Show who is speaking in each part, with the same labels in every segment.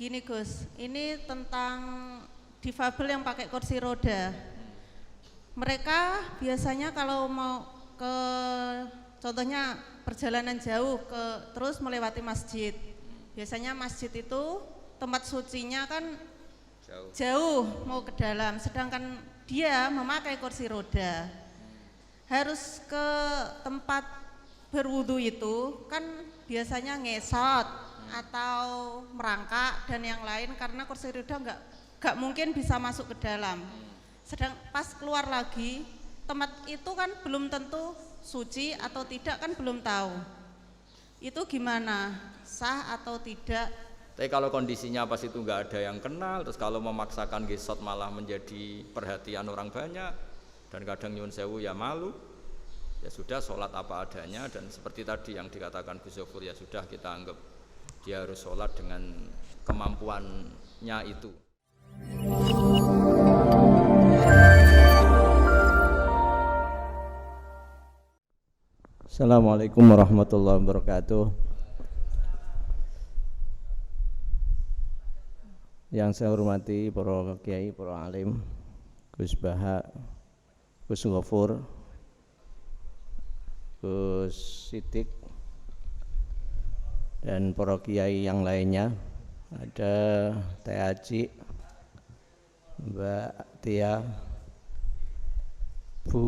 Speaker 1: Gini Gus, ini tentang difabel yang pakai kursi roda. Mereka biasanya kalau mau ke, contohnya perjalanan jauh terus melewati masjid. Biasanya masjid itu tempat sucinya kan jauh mau ke dalam, sedangkan dia memakai kursi roda. Harus ke tempat berwudu itu kan biasanya ngesot atau merangkak dan yang lain, karena kursi roda nggak mungkin bisa masuk ke dalam. Sedang pas keluar lagi, tempat itu kan belum tentu suci atau tidak, kan belum tahu. Itu gimana, sah atau tidak?
Speaker 2: Tapi kalau kondisinya pas itu nggak ada yang kenal, terus kalau memaksakan gesot malah menjadi perhatian orang banyak, dan kadang nyun sewu ya malu, ya sudah sholat apa adanya. Dan seperti tadi yang dikatakan Gus Zofur, ya sudah kita anggap dia harus sholat dengan kemampuannya itu.
Speaker 3: Assalamualaikum warahmatullahi wabarakatuh. Yang saya hormati para kiai, para alim, Gus Baha, Gus Ghafur, Gus Sidik, dan para kiai yang lainnya. Ada Teh Haji, Mbak Tia, Bu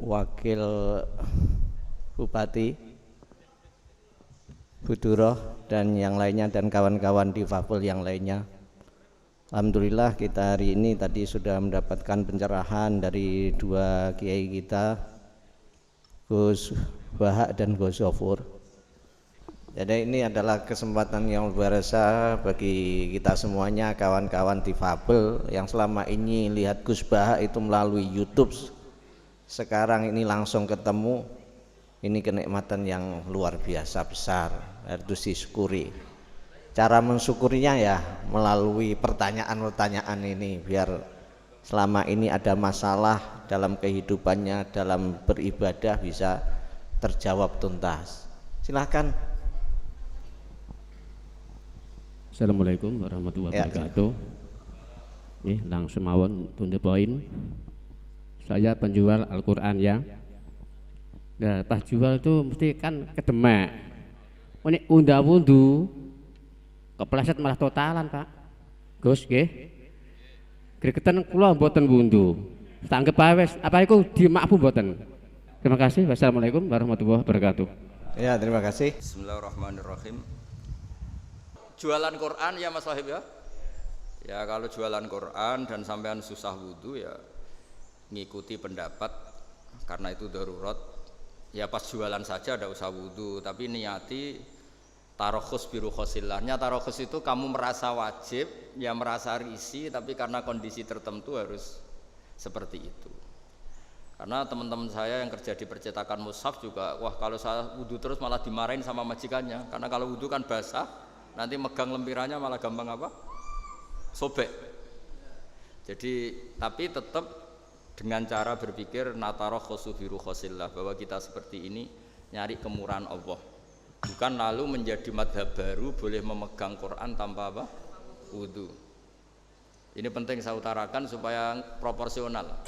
Speaker 3: Wakil Bupati, Bu Duroh, dan yang lainnya, dan kawan-kawan difabel yang lainnya. Alhamdulillah kita hari ini tadi sudah mendapatkan pencerahan dari dua kiai kita, Gus Bahak dan Gus Zofur. Jadi ini adalah kesempatan yang luar biasa bagi kita semuanya, kawan-kawan difabel yang selama ini lihat Gus Bahak itu melalui YouTube. Sekarang ini langsung ketemu, ini kenikmatan yang luar biasa besar, harus disyukuri. Cara mensyukurinya ya melalui pertanyaan-pertanyaan ini, biar selama ini ada masalah dalam kehidupannya, dalam beribadah bisa terjawab tuntas. Silahkan.
Speaker 4: Assalamualaikum warahmatullahi wabarakatuh. Langsung mawon to the point. Saya penjual Al-Quran ya. Nah, pas jual itu mesti kan kedemak. Ini unda-wundu kepleset malah totalan Pak Gus nggih. Gregetan kula mboten wundu. Tanggep ae wis, apa iku dimakfu mboten. Terima kasih. Wassalamualaikum warahmatullahi wabarakatuh.
Speaker 3: Ya, terima kasih.
Speaker 2: Bismillahirrahmanirrahim. Jualan Quran ya Mas Wahib ya. Ya kalau jualan Quran dan sampean susah wudu ya ngikuti pendapat, karena itu darurat. Ya pas jualan saja ada usah wudu, tapi niati tarokhus biru khosilahnya. Tarokhus itu kamu merasa wajib, ya merasa risih, tapi karena kondisi tertentu harus seperti itu. Karena teman-teman saya yang kerja di percetakan mushaf juga, wah kalau saya wudu terus malah dimarahin sama majikannya. Karena kalau wudu kan basah, nanti megang lempirannya malah gampang apa? Sobek. Jadi tapi tetap dengan cara berpikir natarokhusu biru khosillah, bahwa kita seperti ini nyari kemurahan Allah. Bukan lalu menjadi madhab baru boleh memegang Quran tanpa apa? Wudu. Ini penting saya utarakan supaya proporsional.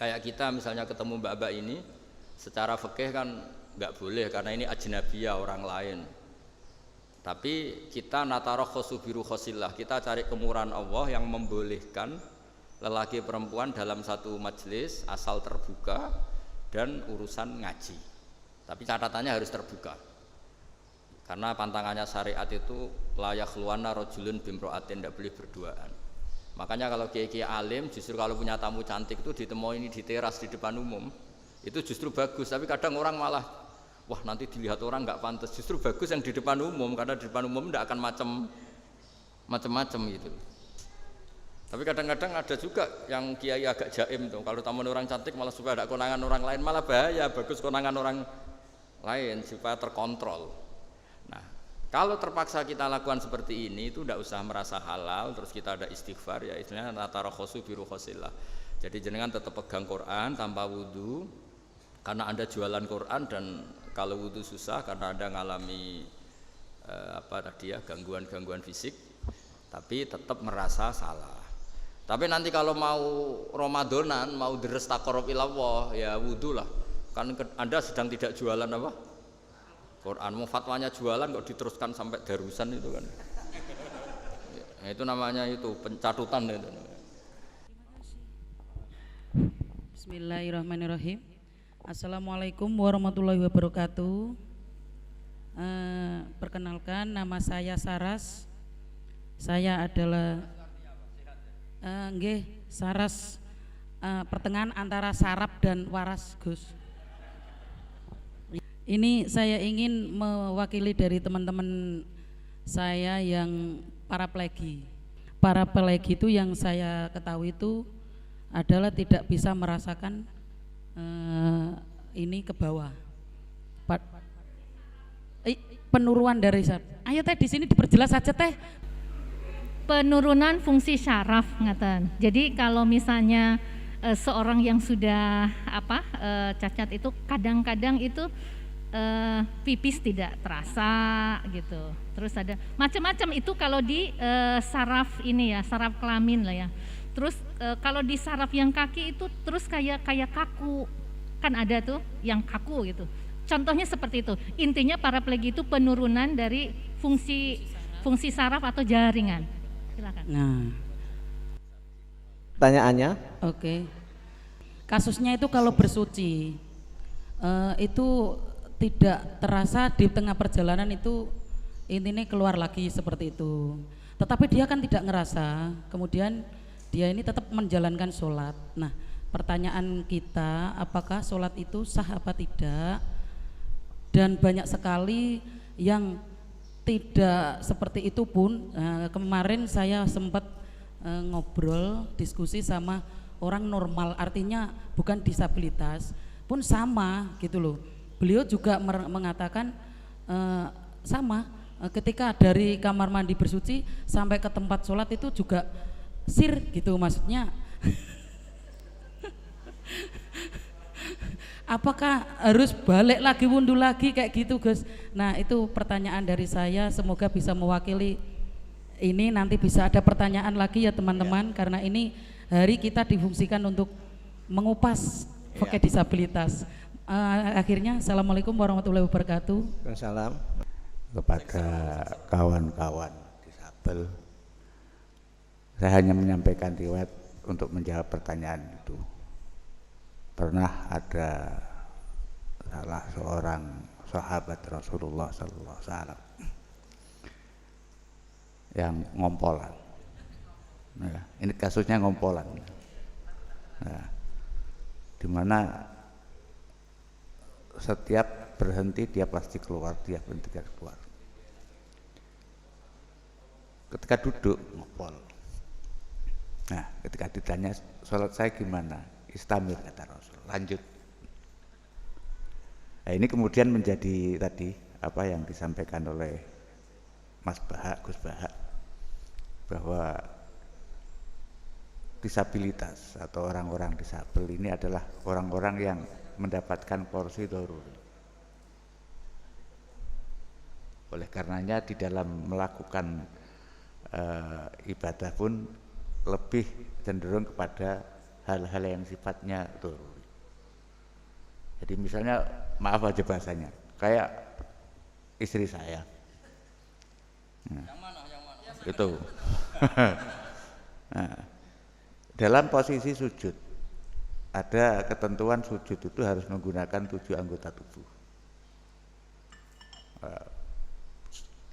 Speaker 2: Kayak kita misalnya ketemu mbak-mbak ini, secara fikih kan nggak boleh karena ini ajnabiyah, orang lain. Tapi kita natarokh khosubiru khosillah, kita cari kemurahan Allah yang membolehkan lelaki perempuan dalam satu majelis asal terbuka dan urusan ngaji. Tapi catatannya harus terbuka. Karena pantangannya syariat itu layak keluarna rojulun bimroatin, tidak boleh berduaan. Makanya kalau kiai-kiai alim justru kalau punya tamu cantik itu ditemui ini di teras di depan umum, itu justru bagus. Tapi kadang orang malah, wah nanti dilihat orang nggak pantas. Justru bagus yang di depan umum, karena di depan umum tidak akan macam-macam gitu. Tapi kadang-kadang ada juga yang kiai agak jaim tuh, kalau tamu orang cantik malah supaya ada konangan orang lain, malah bahaya. Bagus konangan orang lain supaya terkontrol. Kalau terpaksa kita lakukan seperti ini, itu tidak usah merasa halal, terus kita ada istighfar, ya istilahnya natarokhosu biru khosillah. Jadi jenengan tetap pegang Quran tanpa wudu, karena Anda jualan Quran, dan kalau wudu susah karena Anda ngalami gangguan-gangguan fisik. tapi tetap merasa salah. Tapi nanti kalau mau Ramadanan, mau deres taqarrub ilallah, ya wudu lah. Kan Anda sedang tidak jualan apa? Quran. Mau fatwanya jualan kok diteruskan sampai darusan itu kan. Ya, itu namanya itu pencatutan itu.
Speaker 5: Bismillahirrahmanirrahim. Assalamualaikum warahmatullahi wabarakatuh. Perkenalkan, nama saya Saras. Saya adalah Saras, pertengahan antara saraf dan waras, Gus. Ini saya ingin mewakili dari teman-teman saya yang paraplegi. Paraplegi itu yang saya ketahui itu adalah tidak bisa merasakan ini ke bawah. Penurunan dari saraf. Ayo teh di sini diperjelas saja teh.
Speaker 6: Penurunan fungsi syaraf ngaten. Jadi kalau misalnya seorang yang sudah cacat itu kadang-kadang itu pipis tidak terasa gitu. Terus ada macam-macam itu kalau di saraf ini ya, saraf kelamin lah ya. Terus kalau di saraf yang kaki itu terus kayak kaku. Kan ada tuh yang kaku gitu. Contohnya seperti itu. Intinya paraplegi itu penurunan dari fungsi saraf atau jaringan. Silakan.
Speaker 5: Nah,
Speaker 3: Pertanyaannya?
Speaker 5: oke. Kasusnya itu kalau bersuci itu tidak terasa di tengah perjalanan itu intinya keluar lagi seperti itu. Tetapi dia kan tidak ngerasa. Kemudian dia ini tetap menjalankan sholat. Nah, pertanyaan kita, apakah sholat itu sah apa tidak? Dan banyak sekali yang tidak seperti itu pun. Kemarin saya sempat ngobrol, diskusi sama orang normal, artinya bukan disabilitas, pun sama gitu loh. Beliau juga mengatakan sama, ketika dari kamar mandi bersuci sampai ke tempat sholat itu juga sir gitu, maksudnya apakah harus balik lagi wundu lagi kayak gitu, Gus? Nah, itu pertanyaan dari saya, semoga bisa mewakili ini. Nanti bisa ada pertanyaan lagi ya teman-teman, karena ini hari kita difungsikan untuk mengupas fakir disabilitas. Akhirnya assalamualaikum warahmatullahi wabarakatuh.
Speaker 3: Waalaikumsalam.
Speaker 7: Kepada kawan-kawan disabel, saya hanya menyampaikan riwayat untuk menjawab pertanyaan itu. Pernah ada salah seorang sahabat Rasulullah sallallahu alaihi wasallam yang ngompolan. Nah, ini kasusnya ngompolan. Nah, di mana setiap berhenti dia pasti keluar, dia berhenti dia keluar. Ketika duduk ngompol. Nah, ketika ditanya sholat saya gimana? Istamir, kata Rasul, lanjut. Nah, ini kemudian menjadi tadi apa yang disampaikan oleh Mas Bahak, Gus Bahak, bahwa disabilitas atau orang-orang disabel ini adalah orang-orang yang mendapatkan porsi daruri. Oleh karenanya di dalam melakukan ibadah pun lebih cenderung kepada hal-hal yang sifatnya daruri. Jadi misalnya, maaf aja bahasanya, kayak istri saya. Nah, yang mana? Itu. Nah, dalam posisi sujud, ada ketentuan sujud itu harus menggunakan 7 anggota tubuh.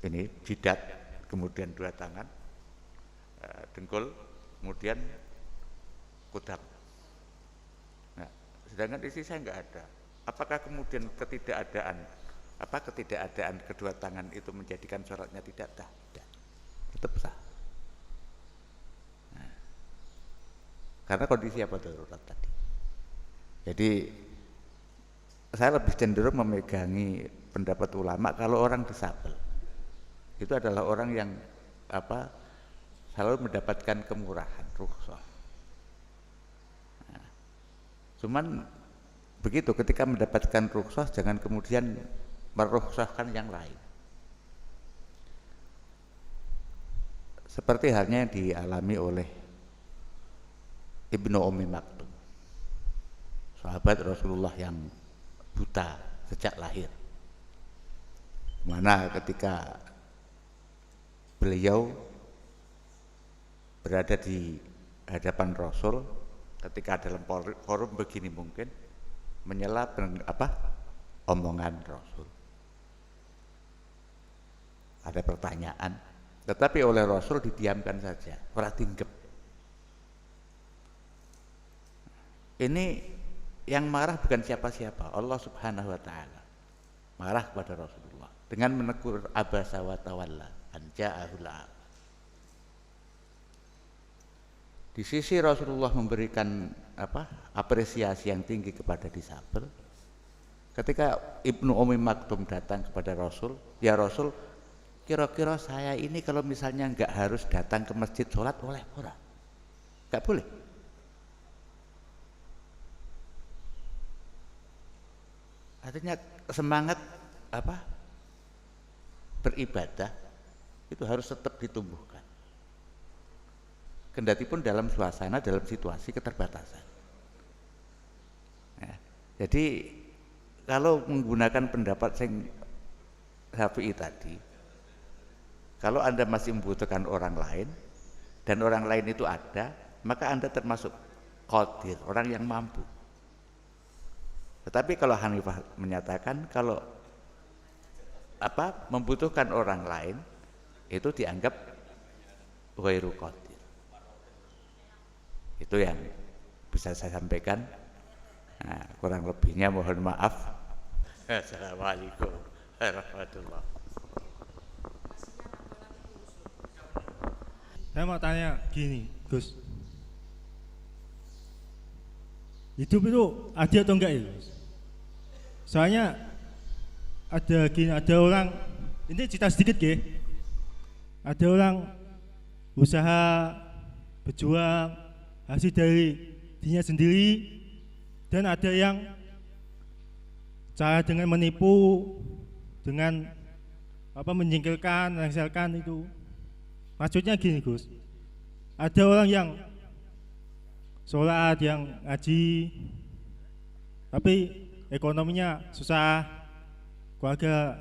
Speaker 7: Ini jidat, kemudian 2 tangan, dengkul, kemudian kudam. Nah, sedangkan isi saya nggak ada. Apakah kemudian ketidakadaan kedua tangan itu menjadikan sholatnya tidak sah? Tidak, tetap sah. Nah, karena kondisi apa darurat tadi. Jadi saya lebih cenderung memegangi pendapat ulama kalau orang disabel itu adalah orang yang selalu mendapatkan kemurahan, rukhsah. Cuman begitu, ketika mendapatkan rukhsah jangan kemudian merukhsahkan yang lain. seperti halnya yang dialami oleh Ibnu Ummi Maktum, sahabat Rasulullah yang buta sejak lahir, mana ketika beliau berada di hadapan Rasul ketika dalam forum begini mungkin menyela omongan Rasul, ada pertanyaan tetapi oleh Rasul didiamkan saja, ora tinggep. Ini yang marah bukan siapa-siapa, Allah Subhanahu wa taala marah kepada Rasulullah dengan menegur abasa wa tawalla an ja'ahul a'ma. Di sisi Rasulullah memberikan apresiasi yang tinggi kepada disabel. Ketika Ibnu Ummi Maktum datang kepada Rasul, ya Rasul, kira-kira saya ini kalau misalnya enggak harus datang ke masjid sholat boleh ora? Enggak boleh. Artinya semangat beribadah itu harus tetap ditumbuhkan. Kendati pun dalam suasana, dalam situasi keterbatasan. Ya, jadi kalau menggunakan pendapat Syafi'i tadi, kalau Anda masih membutuhkan orang lain dan orang lain itu ada, maka Anda termasuk qadir, orang yang mampu. Tetapi kalau Hanifah menyatakan kalau membutuhkan orang lain itu dianggap ghairu qadir. Itu yang bisa saya sampaikan. Nah, kurang lebihnya mohon maaf. Assalamualaikum warahmatullahi wabarakatuh.
Speaker 8: Saya mau tanya gini, Gus. Hidup itu adil atau enggak ya, Gus? Soalnya ada orang, ini cerita sedikit ya. Ada orang usaha berjuang hasil dari dirinya sendiri, dan ada yang cara dengan menipu, dengan menyingkirkan, menghasilkan itu. Maksudnya gini, Gus. Ada orang yang sholat, yang ngaji, tapi ekonominya susah, keluarga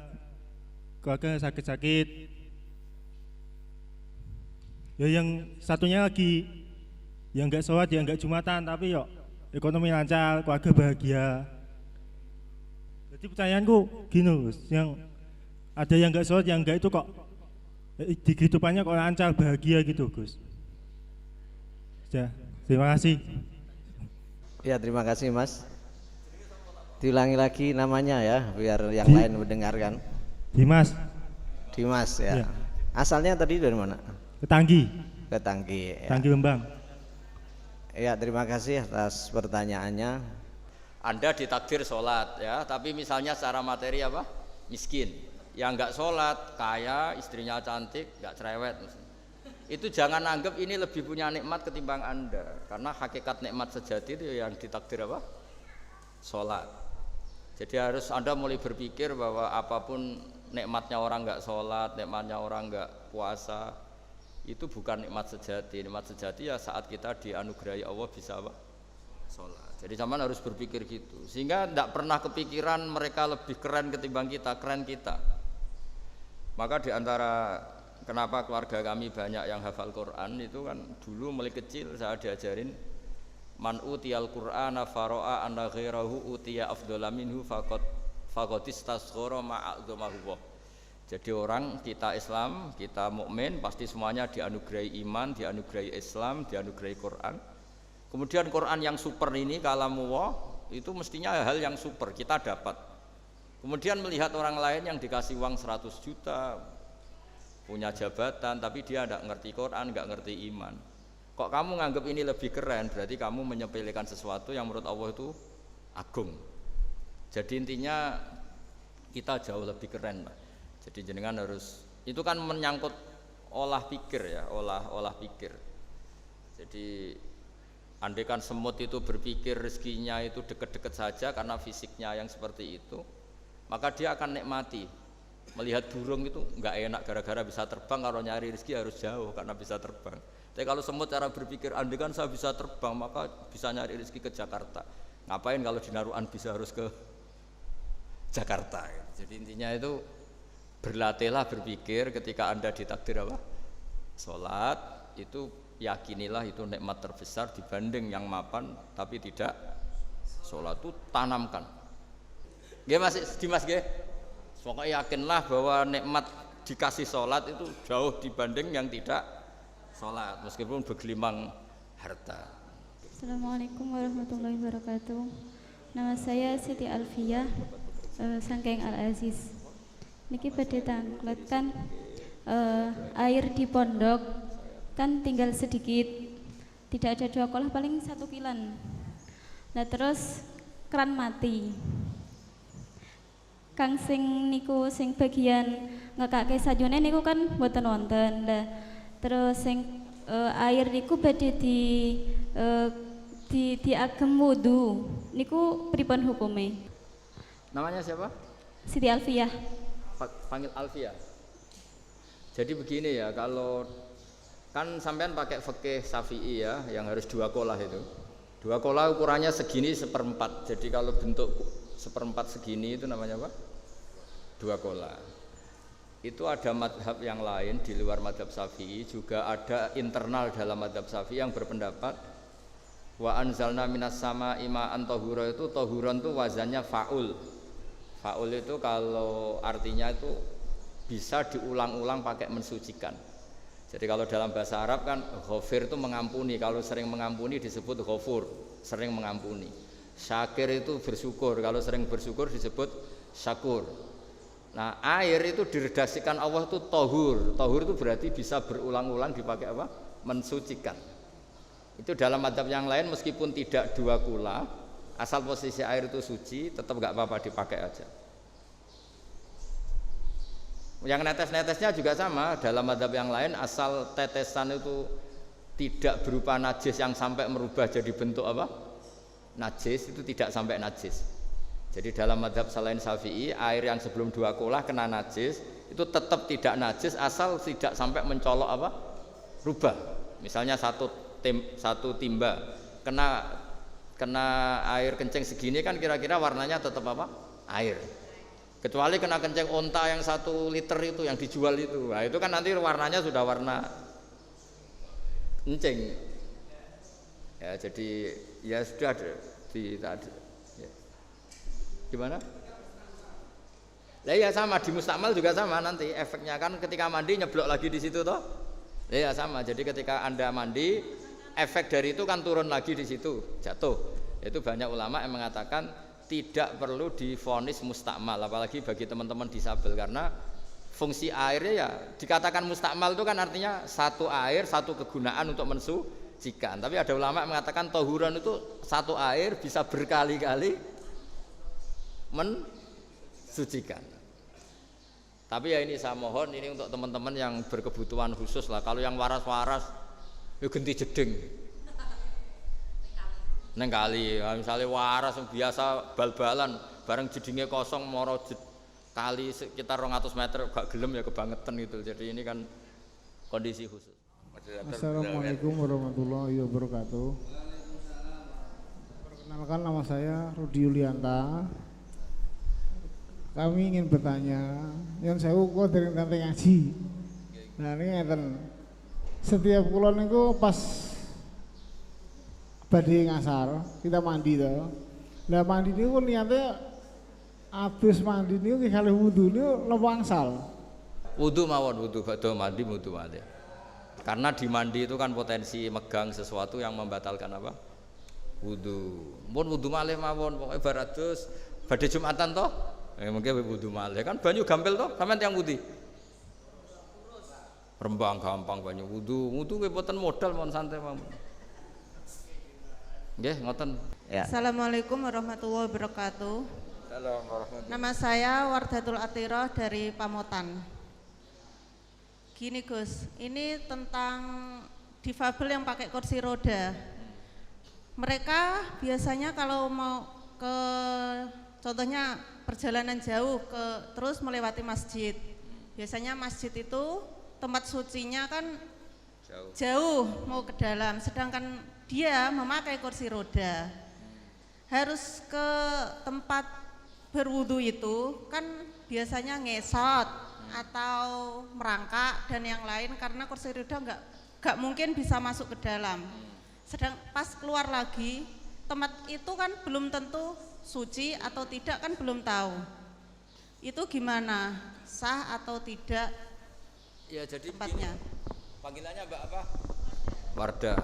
Speaker 8: sakit-sakit. Ya yang satunya lagi, yang enggak sholat, yang enggak jumatan, tapi ekonomi lancar, keluarga bahagia. Jadi pertanyaanku gini, Gus, yang ada yang enggak sholat, yang enggak itu kok di kehidupannya kok lancar, bahagia gitu, Gus. Ya, terima kasih.
Speaker 3: Ya, terima kasih Mas. Diulangi lagi namanya ya, biar yang lain mendengarkan.
Speaker 8: Dimas.
Speaker 3: Dimas ya.
Speaker 8: Ya.
Speaker 3: Asalnya tadi dari mana?
Speaker 8: Ketanggi.
Speaker 3: Ketanggi. Ya.
Speaker 8: Tanggi Lembang.
Speaker 3: Ya, terima kasih atas pertanyaannya.
Speaker 2: Anda ditakdir sholat ya, tapi misalnya secara materi miskin, yang nggak sholat, kaya, istrinya cantik, nggak cerewet, itu jangan anggap ini lebih punya nikmat ketimbang Anda, karena hakikat nikmat sejati itu yang ditakdir sholat. Jadi harus Anda mulai berpikir bahwa apapun nikmatnya orang nggak sholat, nikmatnya orang nggak puasa, itu bukan nikmat sejati. Nikmat sejati ya saat kita dianugerahi Allah bisa sholat. Jadi zaman harus berpikir gitu, sehingga tidak pernah kepikiran mereka lebih keren ketimbang kita, keren kita. Maka diantara kenapa keluarga kami banyak yang hafal Quran itu kan dulu mulai kecil saya diajarin man utiyal Qur'ana faro'a anna ghairahu utiya afdhala minhu faqad istasghara ma'adzamahu. Jadi orang kita Islam, kita mukmin pasti semuanya dianugerahi iman, dianugerahi Islam, dianugerahi Quran. Kemudian Quran yang super ini kalamullah itu mestinya hal yang super kita dapat. Kemudian melihat orang lain yang dikasih uang 100 juta, punya jabatan, tapi dia tidak ngerti Quran, nggak ngerti iman. Kok kamu nganggap ini lebih keren? Berarti kamu menyepelekan sesuatu yang menurut Allah itu agung. Jadi intinya kita jauh lebih keren, Pak. Jadi jenengan harus, itu kan menyangkut olah pikir ya, olah pikir. Jadi andai kan semut itu berpikir rezekinya itu deket-deket saja karena fisiknya yang seperti itu, maka dia akan nikmati Melihat burung itu nggak enak gara-gara bisa terbang, kalau nyari rezeki harus jauh karena bisa terbang. Tapi kalau semut cara berpikir, andai kan saya bisa terbang maka bisa nyari rezeki ke Jakarta. Ngapain kalau di Naruan bisa harus ke Jakarta. Jadi intinya itu berlatihlah berpikir ketika Anda ditakdir apa? Sholat, itu yakinilah itu nikmat terbesar dibanding yang mapan tapi tidak sholat. Itu tanamkan. Nggih Mas Dimas nggih. Pokoknya yakinlah bahwa nikmat dikasih sholat itu jauh dibanding yang tidak sholat meskipun bergelimang harta.
Speaker 9: Assalamualaikum warahmatullahi wabarakatuh. Nama saya Siti Alfiyah, Sangkeng Al-Aziz. Niki badhe tangkletkan air di pondok kan tinggal sedikit, tidak ada 2 kolah, paling 1 kilan. Nah terus keran mati. Kang sing niku sing bagian ngekake sajone niku kan mboten wonten. Lah terus sing air niku badhe diagem wudu. Niku pripun hukume?
Speaker 2: Namanya siapa?
Speaker 9: Siti Alfiyah.
Speaker 2: Panggil Alfiyah. Jadi begini ya, kalau kan sampean pakai fikih Syafi'i ya, yang harus 2 kolah itu. 2 kolah ukurannya segini 1/4. Jadi kalau bentuk 1/4 segini itu namanya apa? 2 kolah. Itu ada madhab yang lain di luar madhab Syafi'i, juga ada internal dalam madhab Syafi'i yang berpendapat wa anzalna minas sama ima'an tahura, itu tahuran itu wazannya fa'ul. Fa'ul itu kalau artinya itu bisa diulang-ulang pakai mensucikan. Jadi kalau dalam bahasa Arab kan ghafir itu mengampuni, kalau sering mengampuni disebut ghafur, sering mengampuni. Syakir itu bersyukur, kalau sering bersyukur disebut syakur. Nah air itu diredaksikan Allah itu tohur. Tohur itu berarti bisa berulang-ulang dipakai apa? Mensucikan. Itu dalam madhab yang lain meskipun tidak 2 kula, asal posisi air itu suci tetap nggak apa-apa dipakai aja. Yang netes-netesnya juga sama, dalam madhab yang lain asal tetesan itu tidak berupa najis yang sampai merubah jadi bentuk apa? Najis, itu tidak sampai najis. Jadi dalam madhab selain Syafi'i, air yang sebelum 2 kolah kena najis itu tetap tidak najis asal tidak sampai mencolok apa? Rubah. Misalnya satu timba kena air kencing segini kan kira-kira warnanya tetap apa? Air. Kecuali kena kencing onta yang 1 liter itu yang dijual itu. Nah, itu kan nanti warnanya sudah warna kencing. Ya, jadi ya sudah tadi. Gimana? Lah ya sama di mustakmal juga sama nanti efeknya kan ketika mandi nyeblok lagi di situ toh. Ya sama. Jadi ketika Anda mandi efek dari itu kan turun lagi di situ, jatuh. Itu banyak ulama yang mengatakan tidak perlu divonis mustakmal apalagi bagi teman-teman disabel karena fungsi airnya ya dikatakan mustakmal itu kan artinya 1 air 1 kegunaan untuk mensucikan. Tapi ada ulama yang mengatakan tohuran itu 1 air bisa berkali-kali mensucikan. Tapi ya ini saya mohon ini untuk teman-teman yang berkebutuhan khusus lah. Kalau yang waras-waras ya ganti jeding neng kali. Misalnya waras yang biasa bal-balan bareng jedingnya kosong moro kali sekitar 200 meter gak gelem ya kebangetan gitu. Jadi ini kan kondisi khusus.
Speaker 10: Assalamualaikum warahmatullahi wabarakatuh. Perkenalkan nama saya Rudi Yulianta. Kami ingin bertanya, yang saya kok dari nanti ngaji. Nah ini ngeten, setiap kulon itu pas badhe ngasar kita mandi toh. Lah mandi niku niate habis mandi niku kalih wudu niku napa angsal?
Speaker 2: Wudu mawon, wudu badhe mandi wudu malih. Karena di mandi itu kan potensi megang sesuatu yang membatalkan apa? Wudu. Mun wudu malih mawon, pokoke baratus badhe Jumatan toh. Mungkin wudu malih kan banyu gampil toh, sampean tiyang putih. Rembang gampang banyu wudu nggih mboten modal mon santai mawon. Nggih, ngoten.
Speaker 1: Ya. Assalamualaikum warahmatullahi wabarakatuh.
Speaker 2: Assalamualaikum.
Speaker 1: Nama saya Wardatul Atirah dari Pamotan. Gini Gus, ini tentang difabel yang pakai kursi roda. Mereka biasanya kalau mau ke contohnya perjalanan jauh terus melewati masjid. Biasanya masjid itu tempat sucinya kan jauh mau ke dalam, sedangkan dia memakai kursi roda. Harus ke tempat berwudu itu kan biasanya ngesot atau merangkak dan yang lain, karena kursi roda nggak mungkin bisa masuk ke dalam. Sedang pas keluar lagi, tempat itu kan belum tentu suci atau tidak, kan belum tahu. Itu gimana, sah atau tidak?
Speaker 2: Ya jadi
Speaker 1: tempatnya.
Speaker 2: Panggilannya Mbak apa? Wardah.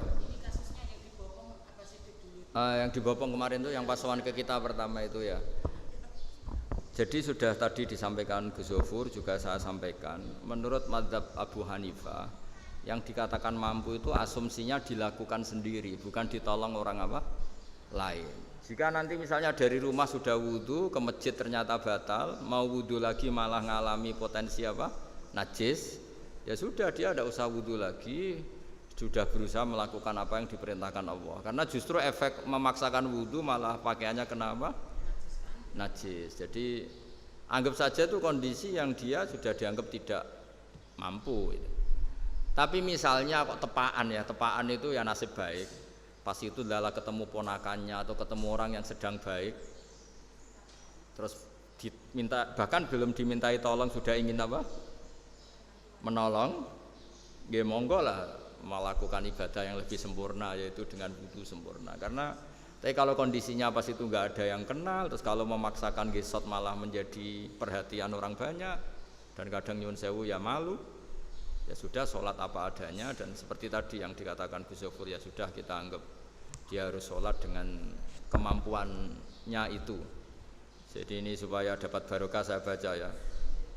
Speaker 2: Yang dibopong kemarin itu yang pas sowan ke kita pertama itu ya. Jadi sudah tadi disampaikan Gus Zofur, juga saya sampaikan, menurut mazhab Abu Hanifah yang dikatakan mampu itu asumsinya dilakukan sendiri, bukan ditolong orang apa lain. Jika nanti misalnya dari rumah sudah wudhu, ke masjid ternyata batal, mau wudhu lagi malah ngalami potensi apa najis, ya sudah, dia tidak usah wudhu lagi, sudah berusaha melakukan apa yang diperintahkan Allah. Karena justru efek memaksakan wudhu malah pakaiannya kenapa? Najis. Jadi anggap saja itu kondisi yang dia sudah dianggap tidak mampu. Tapi misalnya kok tepaan ya, tepaan itu ya nasib baik. Pas itu adalah ketemu ponakannya atau ketemu orang yang sedang baik. Terus diminta, bahkan belum dimintai tolong sudah ingin apa? Menolong. Ya monggo lah melakukan ibadah yang lebih sempurna, yaitu dengan wudu sempurna. Karena tapi kalau kondisinya pas itu nggak ada yang kenal, terus kalau memaksakan gesot malah menjadi perhatian orang banyak, dan kadang nyun sewu ya malu, ya sudah sholat apa adanya. Dan seperti tadi yang dikatakan Gus Zofur, ya sudah kita anggap dia harus sholat dengan kemampuannya itu. Jadi ini supaya dapat barokah saya baca ya.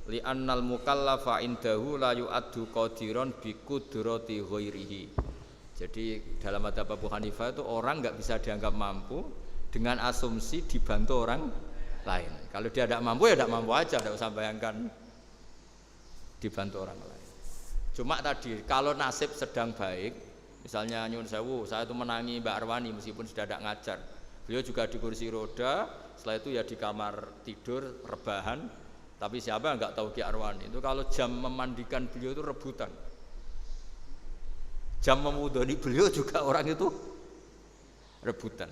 Speaker 2: Li'annal mukallafa indahu la yu'addu qadiran bi qudrati ghairihi. Jadi dalam mazhab Abu Hanifah itu orang nggak bisa dianggap mampu dengan asumsi dibantu orang lain. Kalau dia tidak mampu ya tidak mampu aja, tidak usah bayangkan dibantu orang lain. Cuma tadi kalau nasib sedang baik, misalnya nyun sewu, saya itu menangi Mbak Arwani meskipun sudah tidak ngajar. Beliau juga di kursi roda, setelah itu ya di kamar tidur rebahan. Tapi siapa yang nggak tahu Ki Arwani itu kalau jam memandikan beliau itu rebutan. Jam memudoni beliau juga orang itu rebutan.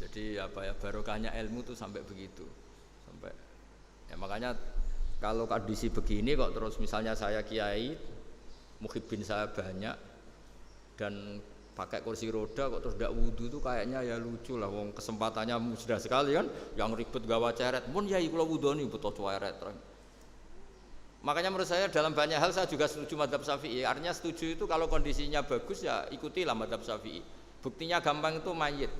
Speaker 2: Jadi apa ya, barokahnya ilmu tuh sampai begitu. Sampai ya makanya kalau kondisi begini kok terus misalnya saya kiai, muhibbin saya banyak dan pakai kursi roda kok terus tidak wudu tuh kayaknya ya lucu lah, wong kesempatannya sudah sekali kan, yang ribet gawa ceret, mun yai kula wudoni betul ceret. Makanya menurut saya dalam banyak hal saya juga setuju mazhab Syafi'i. Artinya setuju itu kalau kondisinya bagus ya ikutilah mazhab Syafi'i. Buktinya gampang itu mayit.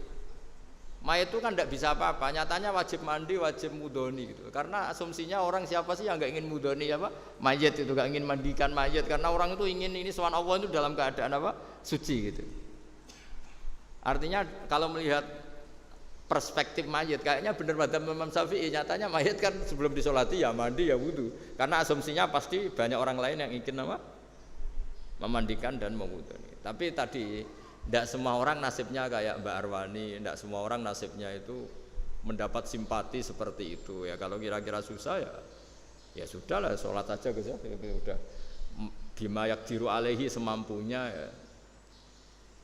Speaker 2: Mayit itu kan tidak bisa apa-apa. Nyatanya wajib mandi, wajib mudoni gitu. Karena asumsinya orang siapa sih yang nggak ingin mudoni apa? Mayit itu nggak ingin mandikan mayit. Karena orang itu ingin ini sowan Allah itu dalam keadaan apa? Suci gitu. Artinya kalau melihat perspektif mayit kayaknya benar mazhab Imam Syafi'i. Nyatanya mayit kan sebelum disolati ya mandi ya wudu, karena asumsinya pasti banyak orang lain yang ingin apa? Memandikan dan memudoni. Tapi tadi tidak semua orang nasibnya kayak Mbak Arwani, tidak semua orang nasibnya itu mendapat simpati seperti itu ya. Kalau kira-kira susah ya sudahlah sholat saja Gus ya, udah bima yakdiru alaihi semampunya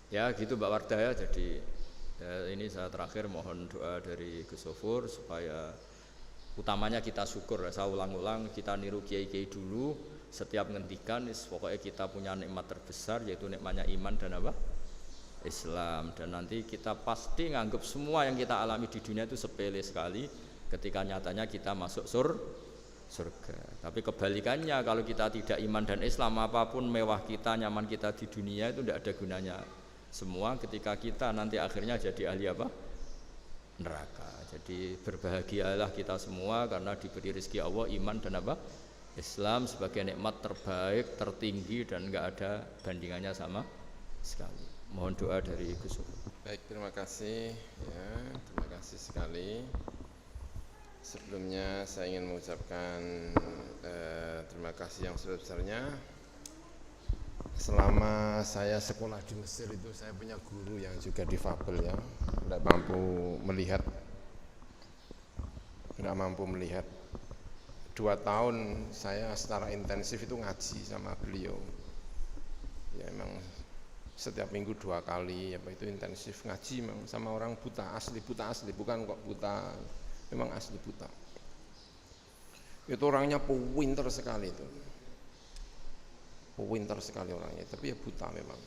Speaker 2: ya gitu Mbak Wardah ya. Jadi ya, ini saya terakhir mohon doa dari Gus Zofur supaya utamanya kita syukur. Saya ulang-ulang, kita niru kiai-kiai dulu, setiap ngendikan pokoknya kita punya nikmat terbesar yaitu nikmatnya iman dan apa? Islam. Dan nanti kita pasti nganggap semua yang kita alami di dunia itu sepele sekali ketika nyatanya kita masuk surga. Tapi kebalikannya, kalau kita tidak iman dan Islam, apapun mewah kita, nyaman kita di dunia itu tidak ada gunanya semua ketika kita nanti akhirnya jadi ahli apa? Neraka. Jadi berbahagialah kita semua karena diberi rezeki Allah iman dan apa? Islam sebagai nikmat terbaik, tertinggi dan enggak ada bandingannya sama sekali. Mohon doa dari Gus.
Speaker 11: Baik, terima kasih ya, terima kasih sekali. Sebelumnya saya ingin mengucapkan terima kasih yang sebesar-besarnya. Selama saya sekolah di Mesir itu saya punya guru yang juga difabel ya, tidak mampu melihat tidak mampu melihat. 2 tahun saya secara intensif itu ngaji sama beliau. Ya memang setiap minggu 2 kali, apa itu intensif ngaji memang sama orang buta asli, bukan kok buta, memang asli buta. Itu orangnya pinter sekali itu, pinter sekali orangnya, tapi ya buta memang.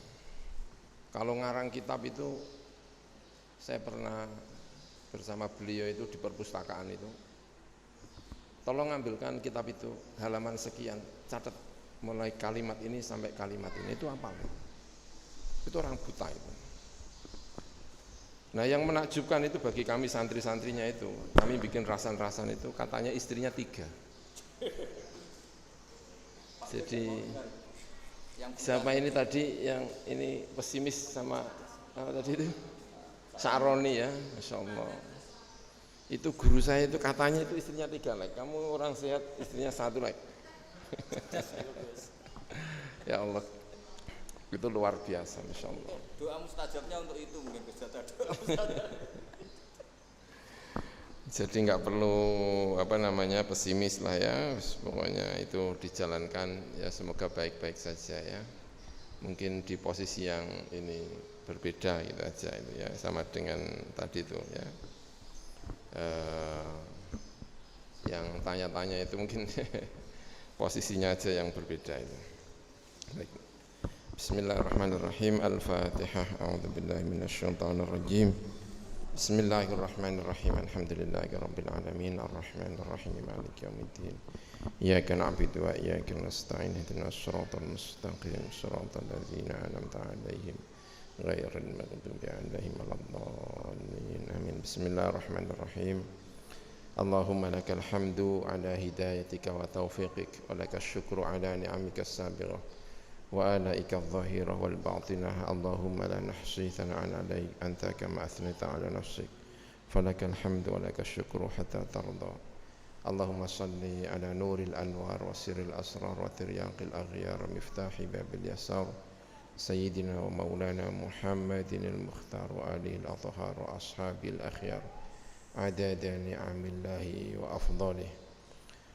Speaker 11: Kalau ngarang kitab itu, saya pernah bersama beliau itu di perpustakaan itu. Tolong ambilkan kitab itu halaman sekian, catat mulai kalimat ini sampai kalimat ini, itu apa? Itu orang buta itu. Nah yang menakjubkan itu bagi kami santri-santrinya itu, kami bikin rasan-rasan itu, katanya istrinya 3. Jadi siapa ini tadi yang ini pesimis sama apa tadi itu? Sa'roni ya, Masya Allah. Itu guru saya itu katanya itu istrinya 3 like. Kamu orang sehat, istrinya 1 like. Ya Allah, itu luar biasa, Masya Allah.
Speaker 2: Doa mustajabnya untuk itu mungkin doa mustajab.
Speaker 11: Jadi nggak perlu pesimis lah ya, pokoknya itu dijalankan ya, semoga baik-baik saja ya. Mungkin di posisi yang ini berbeda gitu aja itu ya, sama dengan tadi itu ya. Yang tanya-tanya itu mungkin posisinya aja yang berbeda itu. Baik. Bismillahirrahmanirrahim. Al-Fatihah. A'udzubillahi minasyaitonirrajim. Bismillahirrahmanirrahim. Alhamdulillahirabbil alamin. Arrahmanirrahim. Maliki yaumiddin. Iyyaka na'budu wa iyyaka nasta'in. Ihdinas siratal mustaqim. Siratal ladzina an'amta 'alaihim ghairil maghdubi 'alaihim waladdallin. Amin. Bismillahirrahmanirrahim. Allahumma lakal hamdu ala hidayatika wa taufiqik wa lakal syukru ala ni'amika as-sabighah wa alaika adh-dhahirah wal batinah. Allahumma la nahsi thana'an 'alaik anta kama athnayta 'ala nafsik falakal hamdu wa lakal syukru hatta tarda. Allahumma salli ala nuril anwar wa sirril asrar wa tiryaqil aghyar miftahi babil yasar sayyidina wa maulana Muhammadin al-mukhtar wa alihi al-athhar wa ashabil akhyar adada ni'amillahi wa afdalih.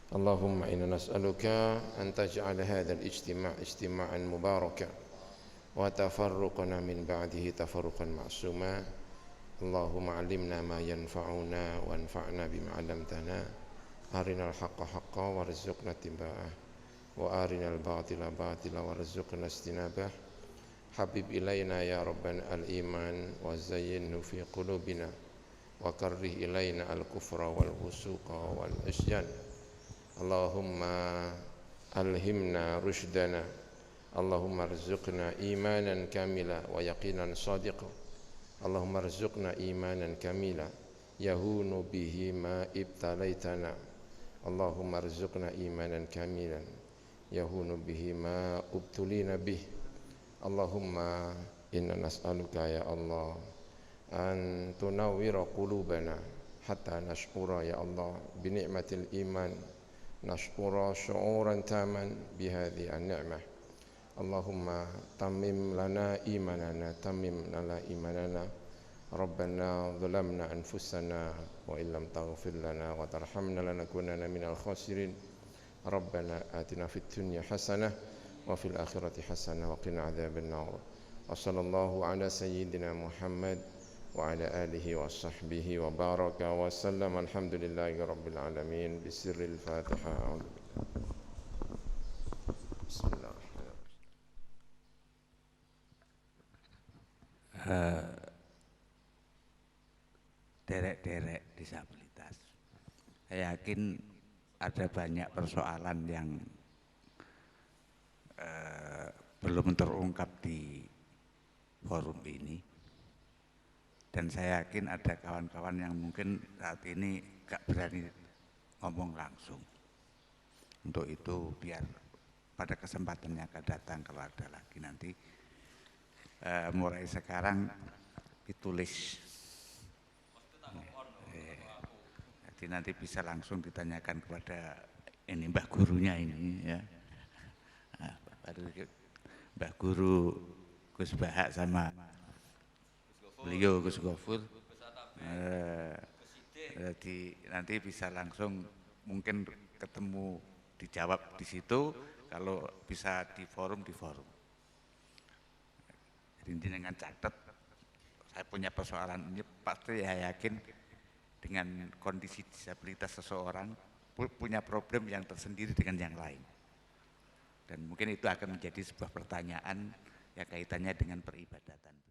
Speaker 11: Allahumma inna nas'aluka an taj'ala hadzal ijtima' ijtima'an mubarakan wa tafarruqana min ba'dihi tafarruqan ma'suma. Allahumma 'allimna ma yanfa'una wa anfa'na bima 'allamtana. Arinal haqqa haqqan warzuqna ittiba'ah wa arinal batila batila warzuqna ijtinabah. Habib ilaina ya rabbana al-iman wa zayyinhu fi qulubina wa karrih ilaina al-kufra wal fusuqa wal isyan. Allahumma alhimna rushdana. Allahumma arzuqna imanan kamila wa yaqinan sadiqa. Allahumma arzuqna imanan kamila yahunu bihi ma ibtalaitana. Allahumma arzuqna imanan kamilan yahunu bihi ma ubtulina bih. Allahumma inna nas'aluka ya Allah an tunawwira qulubana hatta nashkura ya Allah bi ni'matil iman, nashkura syu'uran taman bi hadhihi an-ni'mah. Allahumma tammim lana imanana, tammim lana imanana. Rabbana zalamna anfusana wa illam taghfir lana wa tarhamna lanakunanna minal khasirin. Rabbana atina fid dunya hasanah wa fil akhirati hasanah wa qina adzaban nar. Wa sallallahu ala sayyidina Muhammad wa ala alihi wa sahbihi wa baraka wa sallam. Alhamdulillahi rabbil alamin. Bisirril Fatihah. Bismillahirrahmanirrahim.
Speaker 7: Derek-derek disabilitas, saya yakin ada banyak persoalan yang belum terungkap di forum ini, dan saya yakin ada kawan-kawan yang mungkin saat ini gak berani ngomong langsung. Untuk itu biar pada kesempatannya akan datang kalau ada lagi nanti, mulai sekarang ditulis. Jadi nanti bisa langsung ditanyakan kepada ini Mbah Gurunya ini ya. Mbah Guru Gus Bahak sama beliau Gus Gofur. nanti bisa langsung mungkin ketemu dijawab di situ, kalau bisa di forum. Jadi dengan catat saya punya persoalan ini, pasti saya yakin dengan kondisi disabilitas seseorang punya problem yang tersendiri dengan yang lain. Dan mungkin itu akan menjadi sebuah pertanyaan yang kaitannya dengan peribadatan.